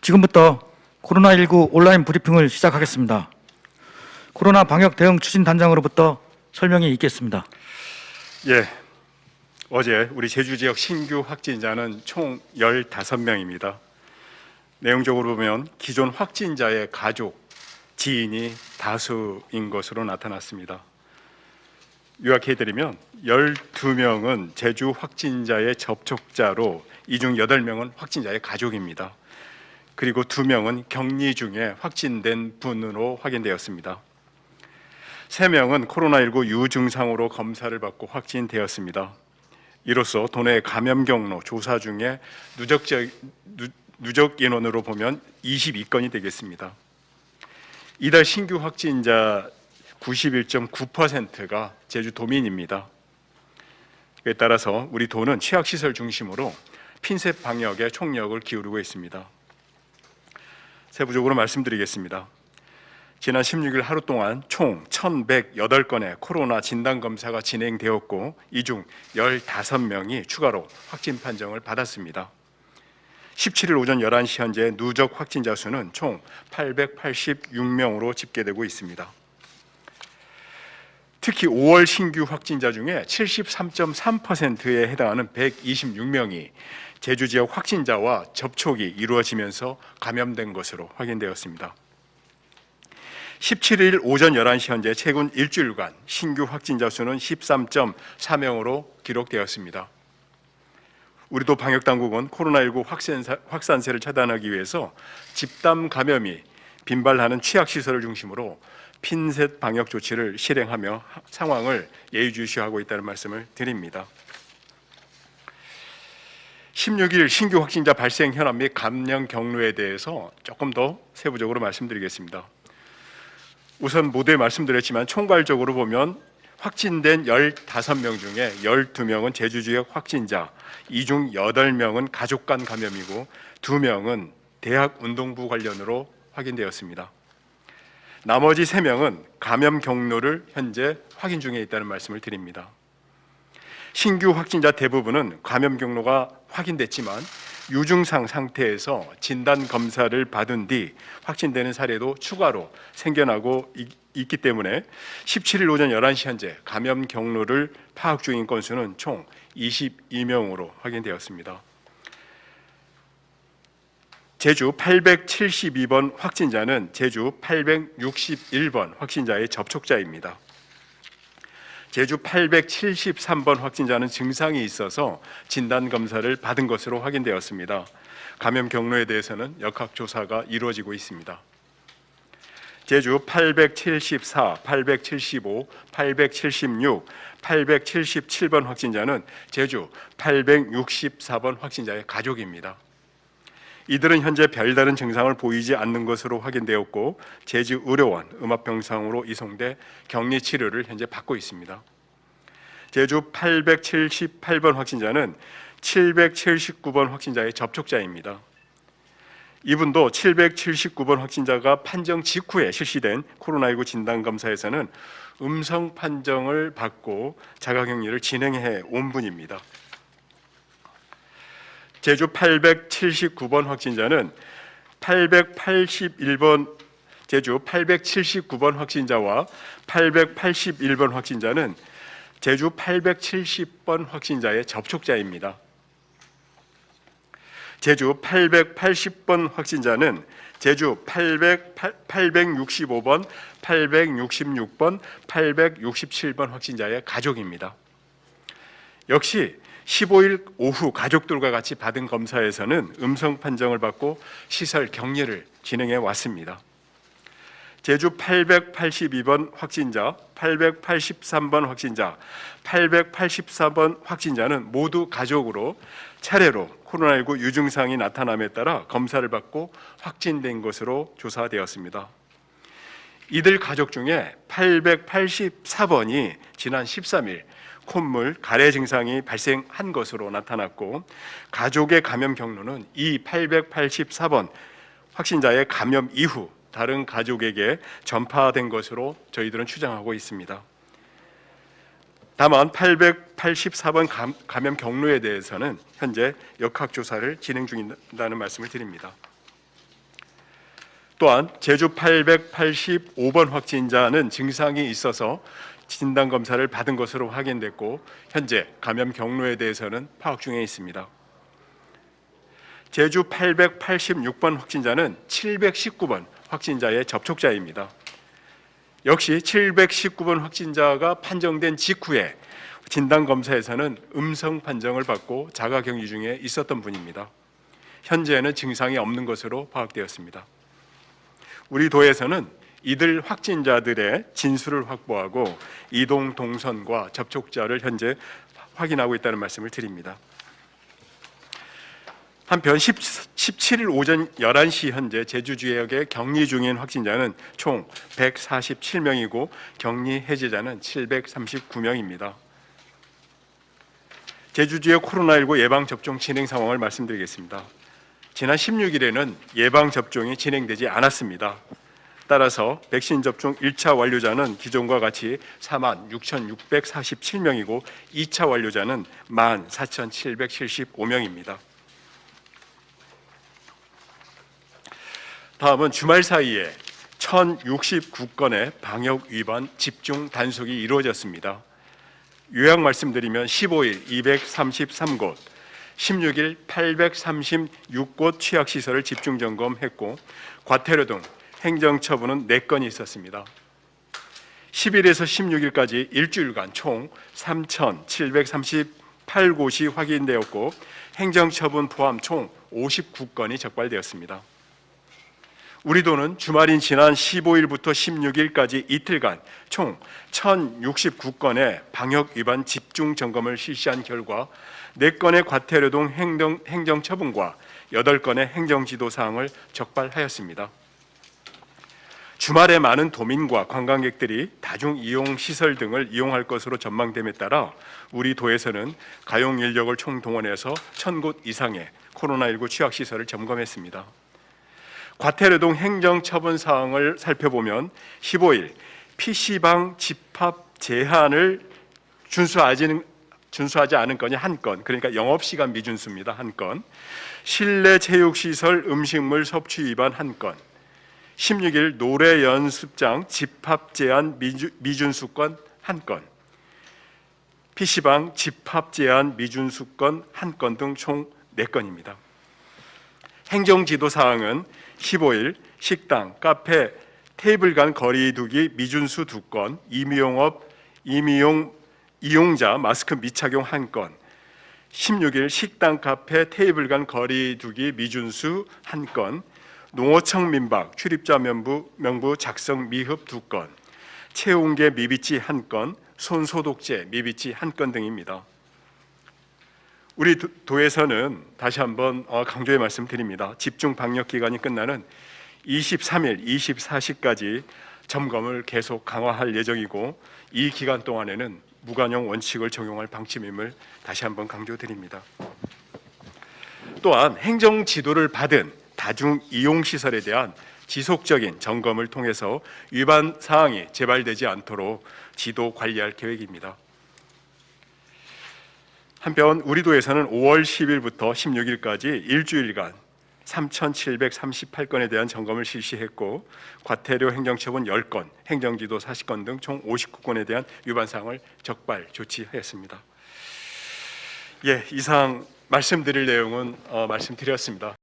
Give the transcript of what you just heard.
지금부터 코로나19 온라인 브리핑을 시작하겠습니다. 코로나 방역 대응 추진 단장으로부터 설명이 있겠습니다. 예, 어제 우리 제주 지역 신규 확진자는 총 15명입니다. 내용적으로 보면 기존 확진자의 가족, 지인이 다수인 것으로 나타났습니다. 요약해드리면 12명은 제주 확진자의 접촉자로 이 중 8명은 확진자의 가족입니다. 그리고 2명은 격리 중에 확진된 분으로 확인되었습니다. 3명은 코로나19 유증상으로 검사를 받고 확진되었습니다. 이로써 도내 감염 경로 조사 중에 누적 인원으로 보면 22건이 되겠습니다. 이달 신규 확진자 91.9%가 제주도민입니다. 그에 따라서 우리 도는 취약시설 중심으로 핀셋 방역에 총력을 기울이고 있습니다. 세부적으로 말씀드리겠습니다. 지난 16일 하루 동안 총 1,108건의 코로나 진단검사가 진행되었고 이 중 15명이 추가로 확진 판정을 받았습니다. 17일 오전 11시 현재 누적 확진자 수는 총 886명으로 집계되고 있습니다. 특히 5월 신규 확진자 중에 73.3%에 해당하는 126명이 제주 지역 확진자와 접촉이 이루어지면서 감염된 것으로 확인되었습니다. 17일 오전 11시 현재 최근 일주일간 신규 확진자 수는 13.4명으로 기록되었습니다. 우리도 방역당국은 코로나19 확산세를 차단하기 위해서 집단 감염이 빈발하는 취약시설을 중심으로 핀셋 방역 조치를 실행하며 상황을 예의주시하고 있다는 말씀을 드립니다. 16일 신규 확진자 발생 현황 및 감염 경로에 대해서 조금 더 세부적으로 말씀드리겠습니다. 우선 모두에 말씀드렸지만 총괄적으로 보면 확진된 15명 중에 12명은 제주 지역 확진자, 이 중 8명은 가족 간 감염이고 2명은 대학 운동부 관련으로 확인되었습니다. 나머지 3명은 감염 경로를 현재 확인 중에 있다는 말씀을 드립니다. 신규 확진자 대부분은 감염 경로가 확인됐지만 유증상 상태에서 진단 검사를 받은 뒤 확진되는 사례도 추가로 생겨나고 있기 때문에 17일 오전 11시 현재 감염 경로를 파악 중인 건수는 총 22명으로 확인되었습니다. 제주 872번 확진자는 제주 861번 확진자의 접촉자입니다. 제주 873번 확진자는 증상이 있어서 진단검사를 받은 것으로 확인되었습니다. 감염 경로에 대해서는 역학조사가 이루어지고 있습니다. 제주 874, 875, 876, 877번 확진자는 제주 864번 확진자의 가족입니다. 이들은 현재 별다른 증상을 보이지 않는 것으로 확인되었고 제주의료원 음압병상으로 이송돼 격리 치료를 현재 받고 있습니다. 제주 878번 확진자는 779번 확진자의 접촉자입니다. 이분도 779번 확진자가 판정 직후에 실시된 코로나19 진단검사에서는 음성 판정을 받고 자가격리를 진행해 온 분입니다. 제주 879번 확진자는 881번 제주 879번 확진자와 881번 확진자는 제주 870번 확진자의 접촉자입니다. 제주 880번 확진자는 제주 865번, 866번, 867번 확진자의 가족입니다. 역시 15일 오후 가족들과 같이 받은 검사에서는 음성 판정을 받고 시설 격리를 진행해 왔습니다. 제주 882번 확진자, 883번 확진자, 884번 확진자는 모두 가족으로 차례로 코로나19 유증상이 나타남에 따라 검사를 받고 확진된 것으로 조사되었습니다. 이들 가족 중에 884번이 지난 13일 콧물, 가래 증상이 발생한 것으로 나타났고 가족의 감염 경로는 이 884번 확진자의 감염 이후 다른 가족에게 전파된 것으로 저희들은 추정하고 있습니다. 다만 884번 감염 경로에 대해서는 현재 역학조사를 진행 중이라는 말씀을 드립니다. 또한 제주 885번 확진자는 증상이 있어서 진단 검사를 받은 것으로 확인됐고 현재 감염 경로에 대해서는 파악 중에 있습니다. 제주 886번 확진자는 719번 확진자의 접촉자입니다. 역시 719번 확진자가 판정된 직후에 진단 검사에서는 음성 판정을 받고 자가 격리 중에 있었던 분입니다. 현재는 증상이 없는 것으로 파악되었습니다. 우리 도에서는 이들 확진자들의 진술을 확보하고 이동 동선과 접촉자를 현재 확인하고 있다는 말씀을 드립니다. 한편 17일 오전 11시 현재 제주 지역에 격리 중인 확진자는 총 147명이고 격리 해제자는 739명입니다. 제주 지역 코로나19 예방접종 진행 상황을 말씀드리겠습니다. 지난 16일에는 예방접종이 진행되지 않았습니다. 따라서 백신 접종 1차 완료자는 기존과 같이 46,647명이고 2차 완료자는 14,775명입니다. 다음은 주말 사이에 1,069건의 방역 위반 집중 단속이 이루어졌습니다. 요약 말씀드리면 15일 233곳, 16일 836곳 취약시설을 집중 점검했고 과태료 등 행정처분은 4건이 있었습니다. 10일에서 16일까지 일주일간 총 3,738곳이 확인되었고 행정처분 포함 총 59건이 적발되었습니다. 우리 도는 주말인 지난 15일부터 16일까지 이틀간 총 1,069건의 방역 위반 집중 점검을 실시한 결과 4건의 과태료 등 행정처분과 8건의 행정지도 사항을 적발하였습니다. 주말에 많은 도민과 관광객들이 다중이용시설 등을 이용할 것으로 전망됨에 따라 우리 도에서는 가용 인력을 총동원해서 1,000곳 이상의 코로나19 취약시설을 점검했습니다. 과태료 등 행정처분 사항을 살펴보면 15일 PC방 집합 제한을 준수하지 않은 건이 1건, 그러니까 영업시간 미준수입니다. 1건. 실내 체육시설 음식물 섭취 위반 1건. 16일 노래 연습장 집합 제한 미준수건 1건. PC방 집합 제한 미준수건 1건 등 총 4건입니다. 행정지도 사항은 15일 식당, 카페, 테이블 간 거리 두기 미준수 2건, 이용자 마스크 미착용 1건, 16일 식당, 카페, 테이블 간 거리 두기 미준수 1건, 농어청 민박, 출입자 명부 작성 미흡 2건, 체온계 미비치 1건, 손소독제 미비치 1건 등입니다. 우리 도에서는 다시 한번 강조의 말씀드립니다. 집중 방역 기간이 끝나는 23일, 24시까지 점검을 계속 강화할 예정이고 이 기간 동안에는 무관용 원칙을 적용할 방침임을 다시 한번 강조드립니다. 또한 행정 지도를 받은 다중 이용 시설에 대한 지속적인 점검을 통해서 위반 사항이 재발되지 않도록 지도 관리할 계획입니다. 한편 우리 도에서는 5월 10일부터 16일까지 일주일간 3,738건에 대한 점검을 실시했고 과태료 행정처분 10건, 행정지도 40건 등 총 59건에 대한 위반 사항을 적발 조치하였습니다. 이상 말씀드릴 내용은 말씀드렸습니다.